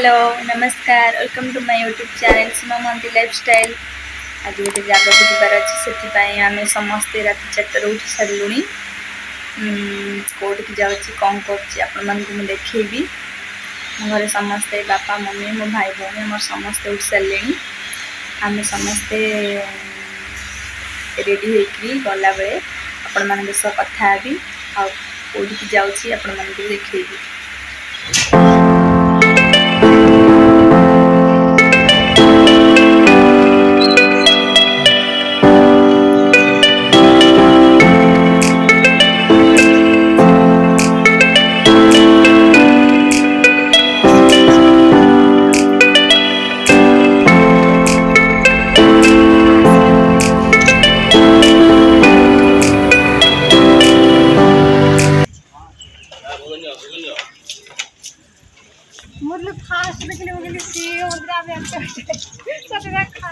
Hello नमस्कार welcome to my YouTube channel Seema Mahanti lifestyle. आज गोटे जगह को जबार अच्छे से आम समस्ते रात 4 उठी सारूँ। कौट की जाऊँगी कौन कर देखी मो घर समस्ते बापा मम्मी मो भाई भौणी मोर समस्ते उठ सारे। आम समस्ते रेडी होगी गला बेले आपण मान कथा भी आउट जाऊँगी आपण मान देखी। मतलब फास्ट देखने में सी मुद्रा में सब खा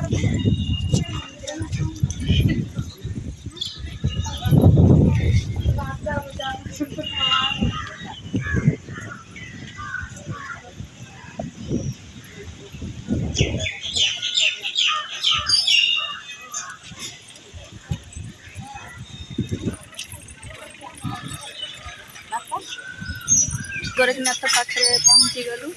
गोरखनाथ पाखे पहुँची गलु।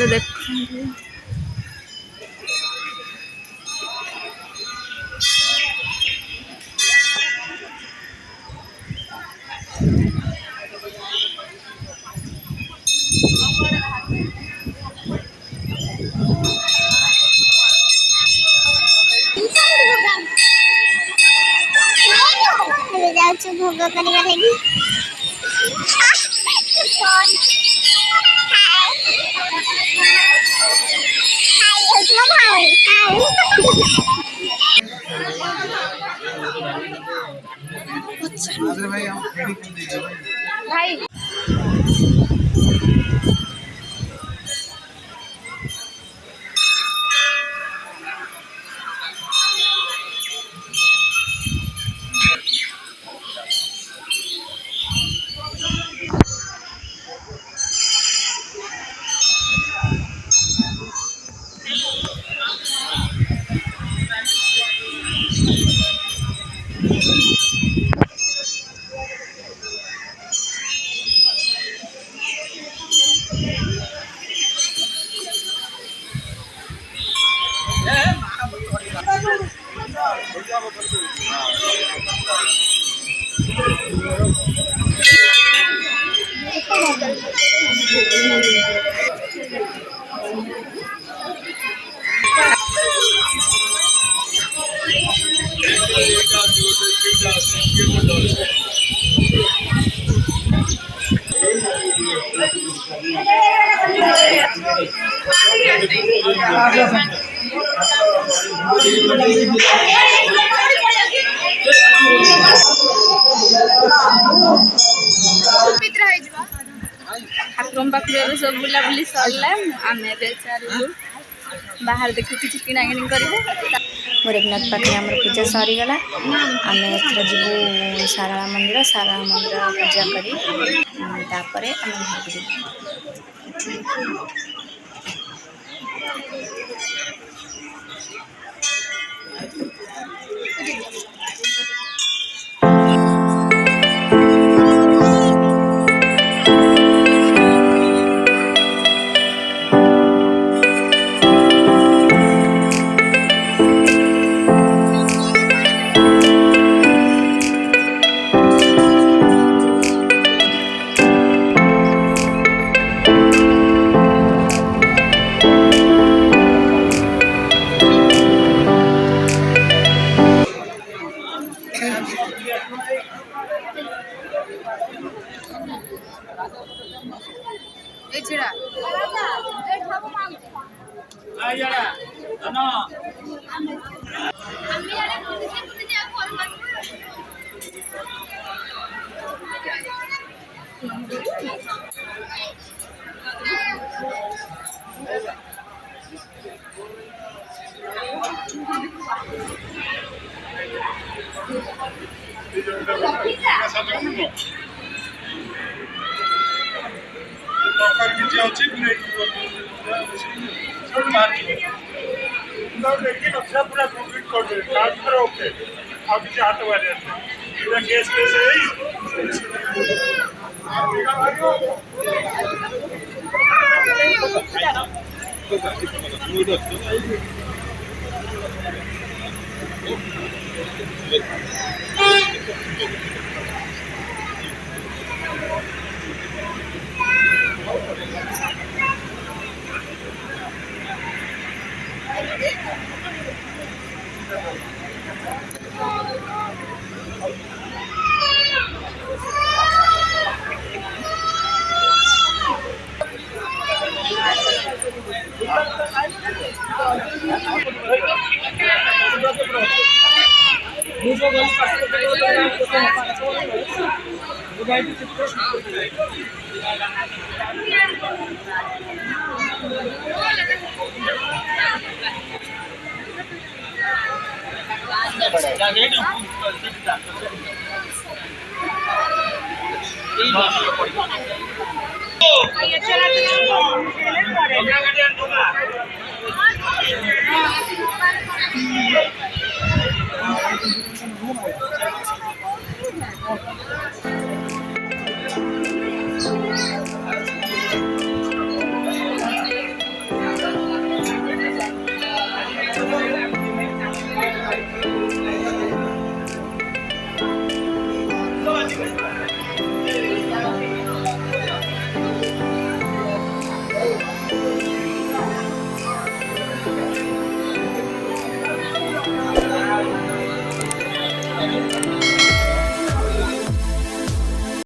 देखो भोग करने लगी। भाई ठाकुर पाखे सब बुलाबुली सरला आम बाहर देखो कि किणाकिणी कर गोरखनाथ पाखे आम पूजा सरीगला। आम एथर जीवु सारा मंदिर पूजा करी तापर आम घर पूरा कंप्लीट कर दे काम करो ओके अभी से हाथ वाले पूरा केस कैसे